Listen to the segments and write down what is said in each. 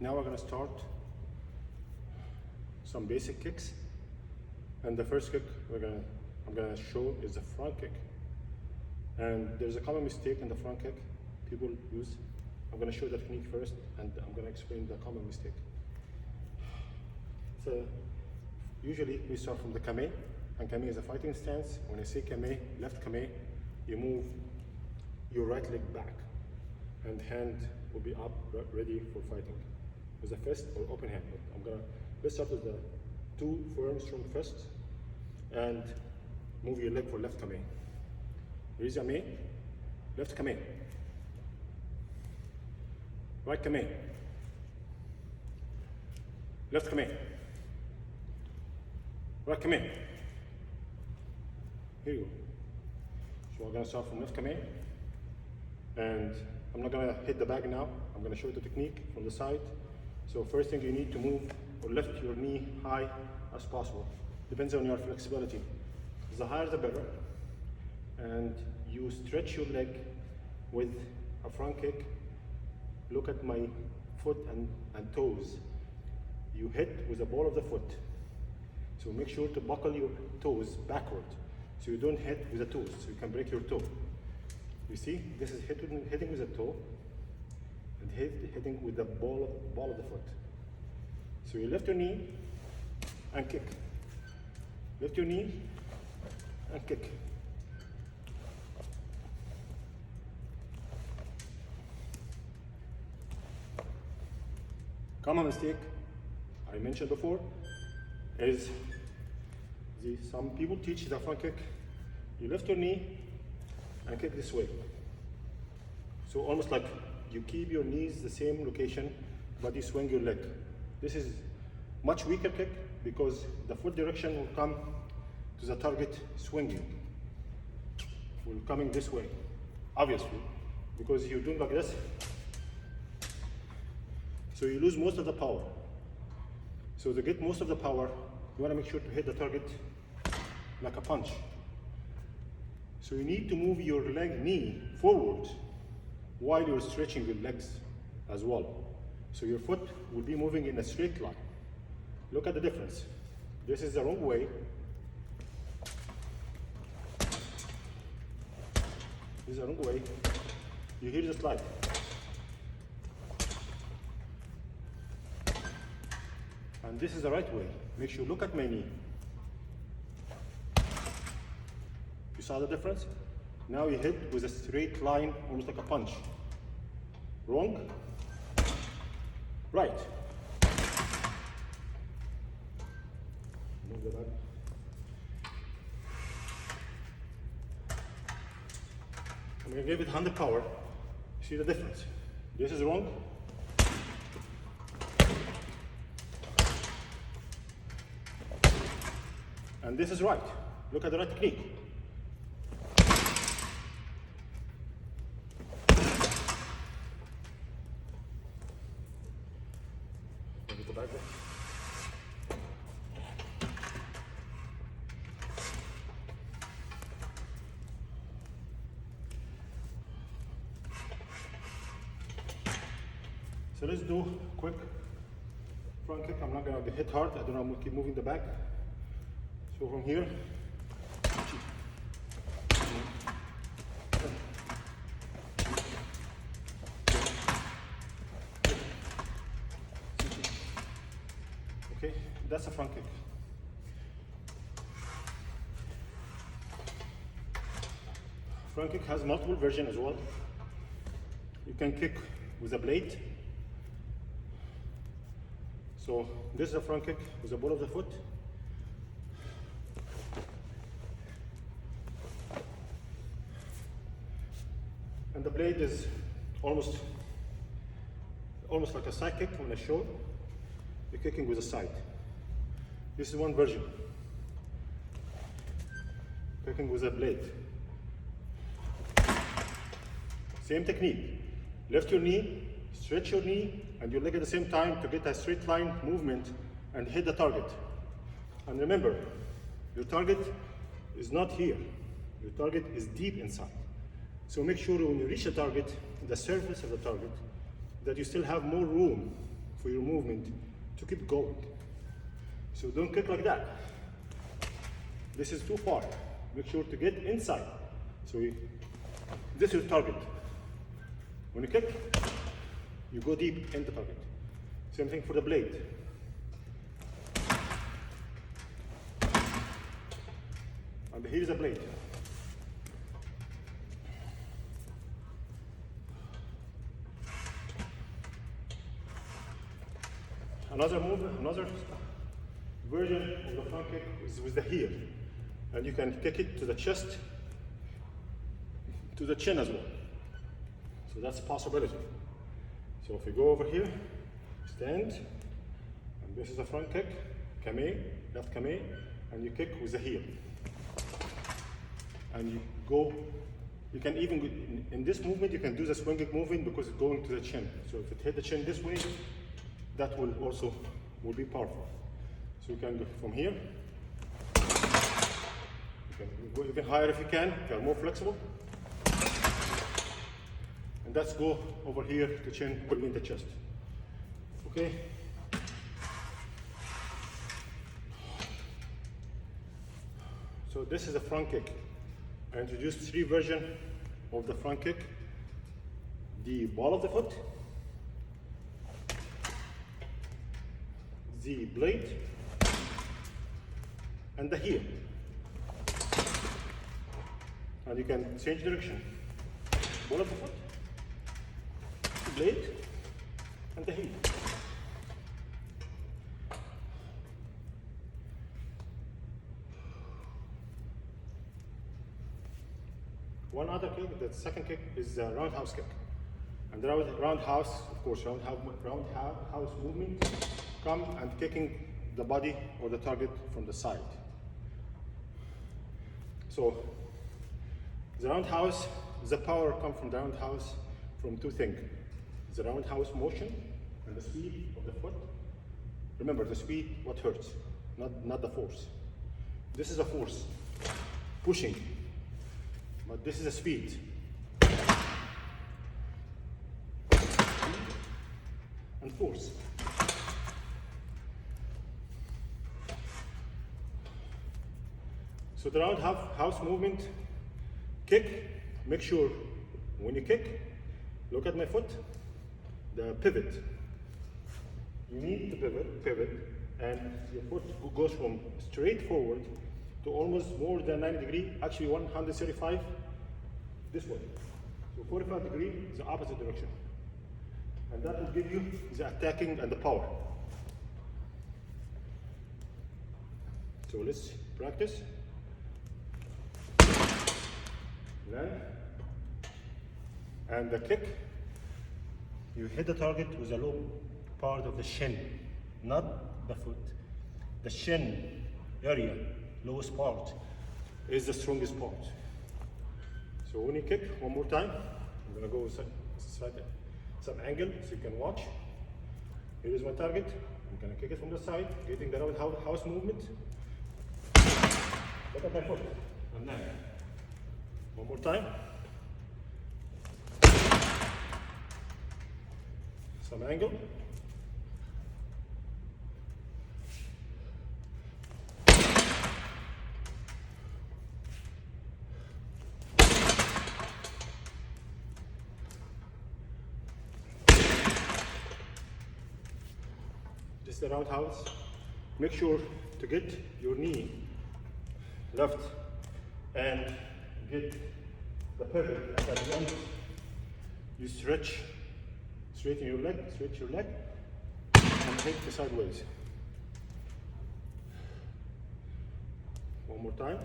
Now we're gonna start some basic kicks. And the first kick I'm gonna show is the front kick. And there's a common mistake in the front kick people use. I'm gonna show the technique first, and I'm gonna explain the common mistake. So usually we start from the kame, and kame is a fighting stance. When I say kame, left kame, you move your right leg back, and hand will be up, ready for fighting. With a fist or open hand. Let's start with the two firm, strong fists, and move your leg for left kame. Raise kame, left kame, right kame, left kame, right kame. Here you go. So we're gonna start from left kame, and I'm not gonna hit the bag now. I'm gonna show you the technique from the side. So first thing, you need to move or lift your knee high as possible. Depends on your flexibility. The higher the better. And you stretch your leg with a front kick. Look at my foot and toes. You hit with the ball of the foot. So make sure to buckle your toes backward, so you don't hit with the toes, so you can break your toe. You see, this is hitting with the toe, and hitting with the ball of the foot. So you lift your knee and kick. Lift your knee and kick. Common mistake I mentioned before is some people teach the front kick. You lift your knee and kick this way. So almost like you keep your knees the same location, but you swing your leg. This is much weaker kick because the foot direction will come to the target swinging. Will coming this way, obviously, because you're doing like this. So you lose most of the power. So to get most of the power, you want to make sure to hit the target like a punch. So you need to move your knee forward while you're stretching your legs as well. So your foot will be moving in a straight line. Look at the difference. This is the wrong way. This is the wrong way. You hear the slide. And this is the right way. Make sure, look at my knee. You saw the difference? Now you hit with a straight line, almost like a punch. Wrong. Right. Move the back. I'm going to give it 100 power. See the difference? This is wrong. And this is right. Look at the right technique. Go back there. So let's do quick front kick. I'm not going to hit hard. I don't want to keep moving the back. So from here, okay, that's a front kick. Front kick has multiple versions as well. You can kick with a blade. So this is a front kick with the ball of the foot. And the blade is almost like a side kick when I showed. You're kicking with a side. This is one version. Kicking with a blade. Same technique. Lift your knee, stretch your knee and your leg at the same time to get a straight line movement and hit the target. And remember, your target is not here. Your target is deep inside. So make sure when you reach the target, the surface of the target, that you still have more room for your movement to keep going. So don't kick like that. This is too far. Make sure to get inside. So this is your target. When you kick, you go deep in the target. Same thing for the blade. And here is a blade. Another version of the front kick is with the heel. And you can kick it to the chest, to the chin as well. So that's a possibility. So if you go over here, stand, and this is a front kick, kame, left kame, and you kick with the heel. And you go, you can even, in this movement, you can do the swinging movement because it's going to the chin. So if it hit the chin this way, that will also be powerful. So you can go from here. You can go even higher if you can. If you are more flexible. And that's go over here to chin, put it in the chest. Okay. So this is a front kick. I introduced 3 versions of the front kick. The ball of the foot, the blade, and the heel. And you can change direction. Ball of the foot, the blade, and the heel. One other kick, the second kick, is the roundhouse kick. And the roundhouse, of course, roundhouse movement, come and kicking the body or the target from the side. So the roundhouse, the power comes from the roundhouse from 2 things. The roundhouse motion and the speed of the foot. Remember, the speed, what hurts, not the force. This is a force, pushing. But this is a speed. And force. So the roundhouse movement, kick, make sure when you kick, look at my foot, the pivot. You need to pivot, and your foot goes from straight forward to almost more than 90 degrees, actually 135 this way. So 45 degrees is the opposite direction. And that will give you the attacking and the power. So let's practice. Land. And the kick, you hit the target with the low part of the shin, not the foot. The shin area, lowest part, is the strongest part. So when you kick, one more time, I'm gonna go some angle so you can watch. Here is my target. I'm gonna kick it from the side, getting the roundhouse movement. Look at my foot. And then, one more time. Some angle. This is the roundhouse. Make sure to get your knee left and get the pivot at the end. You straighten your leg, stretch your leg, and take the sideways. One more time.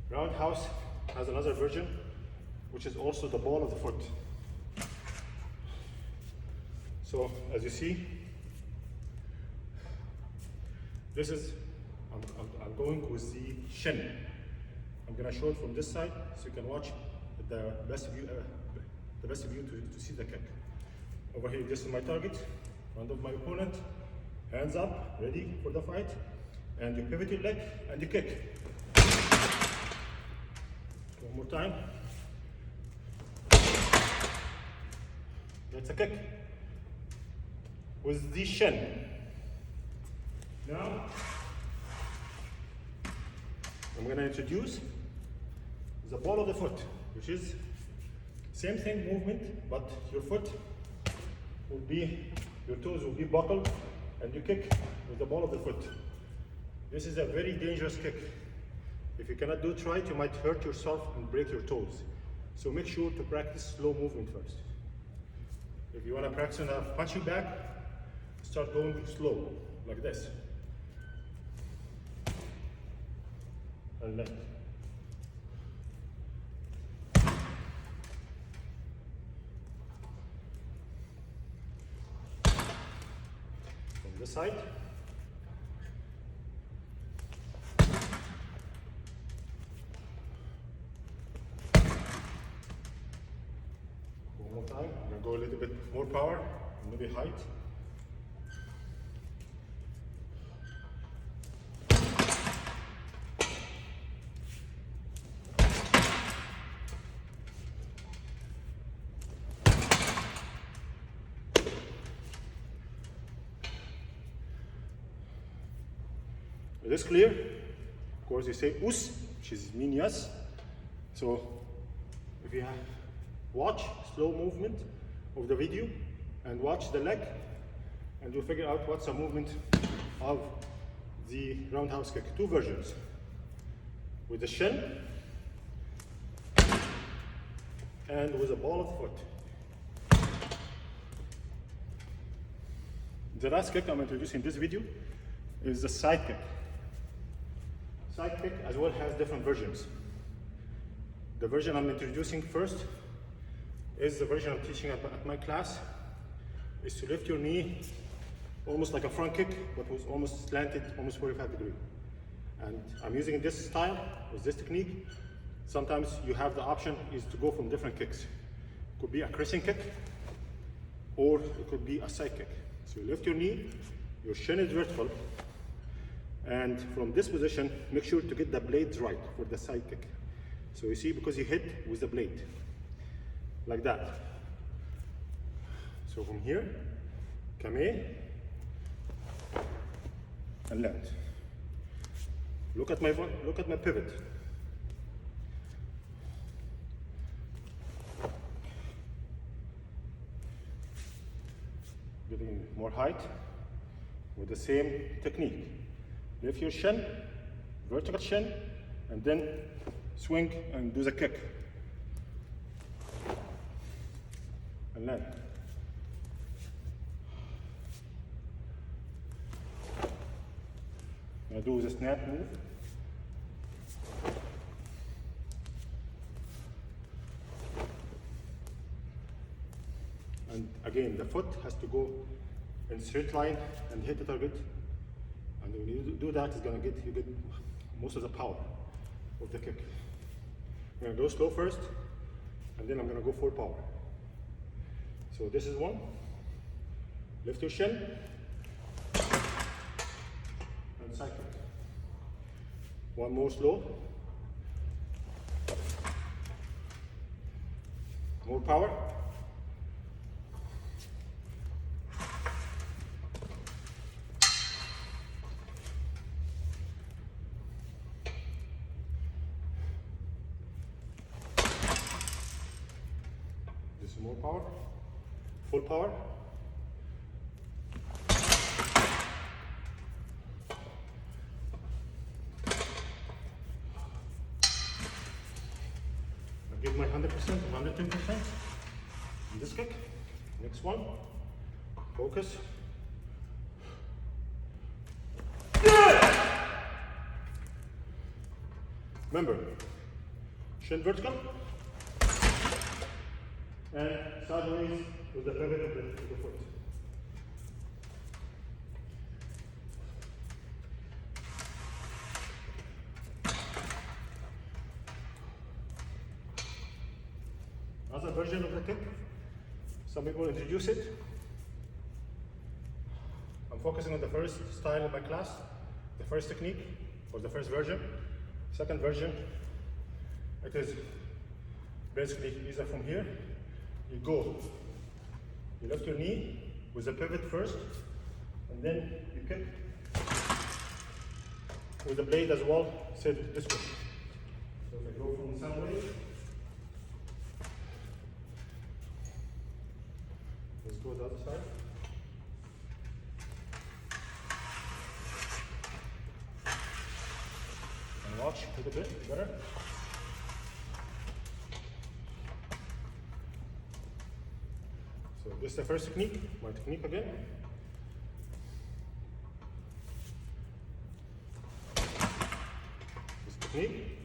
Roundhouse has another version, which is also the ball of the foot. So as you see, this is, I'm going with the shin. I'm gonna show it from this side so you can watch the best view to see the kick. Over here, this is my target, front of my opponent, hands up, ready for the fight. and you pivot your leg and you kick. One more time. That's a kick with the shin. Now I'm going to introduce the ball of the foot, which is same thing movement, but your foot will be, your toes will be buckled and you kick with the ball of the foot. This is a very dangerous kick. If you cannot do it right, you might hurt yourself and break your toes. So make sure to practice slow movement first. If you want to practice on a punching bag, start going slow, like this. And left. From this side. One more time. I'm going to go a little bit more power, maybe height. Is this clear? Of course, you say us, which is mean yes. So if you have, watch slow movement of the video and watch the leg, and you'll figure out what's the movement of the roundhouse kick. Two versions, with the shin and with a ball of the foot. The last kick I'm introducing in this video is the side kick. Side kick as well has different versions. The version I'm introducing first is the version I'm teaching at my class, is to lift your knee almost like a front kick, but was almost slanted, almost 45 degrees. And I'm using this style with this technique. Sometimes you have the option is to go from different kicks. It could be a crescent kick, or it could be a side kick. So you lift your knee, your shin is vertical, and from this position, make sure to get the blades right for the side kick. So you see, because you hit with the blade, like that. So from here, come in, and land. Look at my pivot. Getting more height with the same technique. Lift your shin, vertical shin, and then swing and do the kick. And land. Now do the snap move. And again, the foot has to go in straight line and hit the target. And when you do that, it's gonna you get most of the power of the kick. I'm gonna go slow first, and then I'm gonna go full power. So this is one. Lift your shin, and side kick. One more slow. More power. More power, full power. I give my 100%, 110% in this kick. Next one, focus. Remember, shin vertical. And sideways with the pivot of the foot. Another version of the kick. Some people introduce it. I'm focusing on the first style in my class, the first technique, or the first version. Second version, it is basically either from here, you go, you lift your knee with the pivot first, and then you kick with the blade as well, set this way. So if I go from the same way, let's go the other side. And watch a little bit better. So this is the first technique, my technique again. This technique.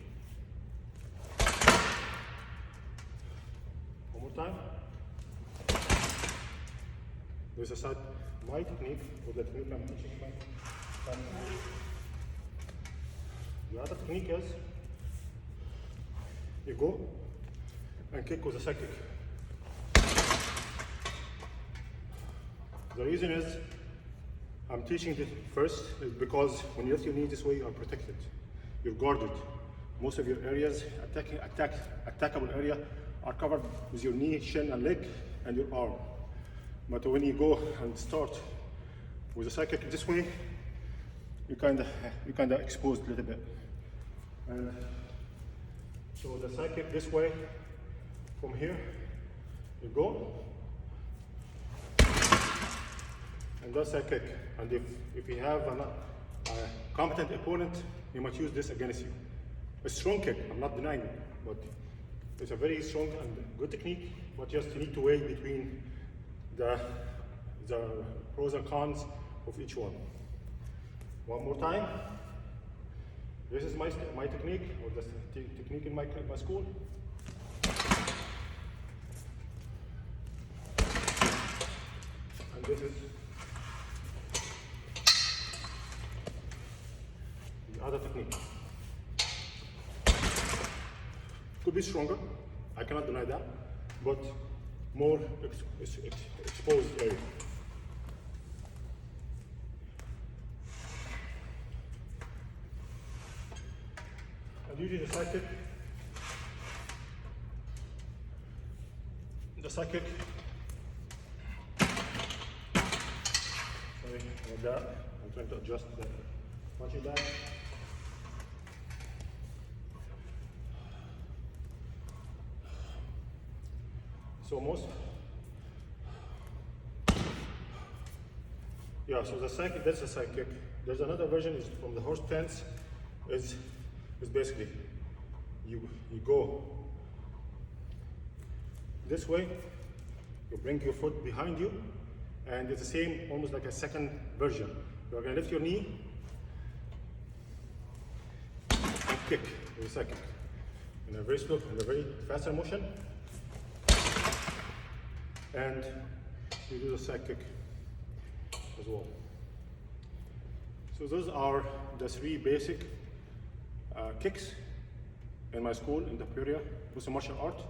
One more time. This is my technique, or the technique I'm teaching my The other technique is you go and kick with a side kick. The reason is I'm teaching this first is because when you lift your knee this way, you are protected. You're guarded. Most of your areas, attackable area, are covered with your knee, shin, and leg, and your arm. But when you go and start with a side kick this way, you kind of exposed a little bit. So the side kick this way, from here, you go, and that's a kick. And if you have a competent opponent, he might use this against you. A strong kick, I'm not denying it, but it's a very strong and good technique, but just you need to weigh between the pros and cons of each one. One more time. This is my technique, or the technique in my school. And this is the other technique. Could be stronger, I cannot deny that, but more exposed area. And usually the side kick, sorry about that, I'm trying to adjust the punching bag. So so the side kick, that's a side kick. There's another version is from the horse stance, is basically you go this way, you bring your foot behind you, and it's the same, almost like a second version. You're gonna lift your knee and kick with a side kick in a very slow, in a very faster motion. And you do the side kick as well. So those are the three basic kicks in my school in the Peoria martial art.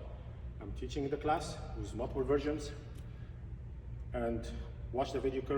I'm teaching in the class with multiple versions, and watch the video carefully.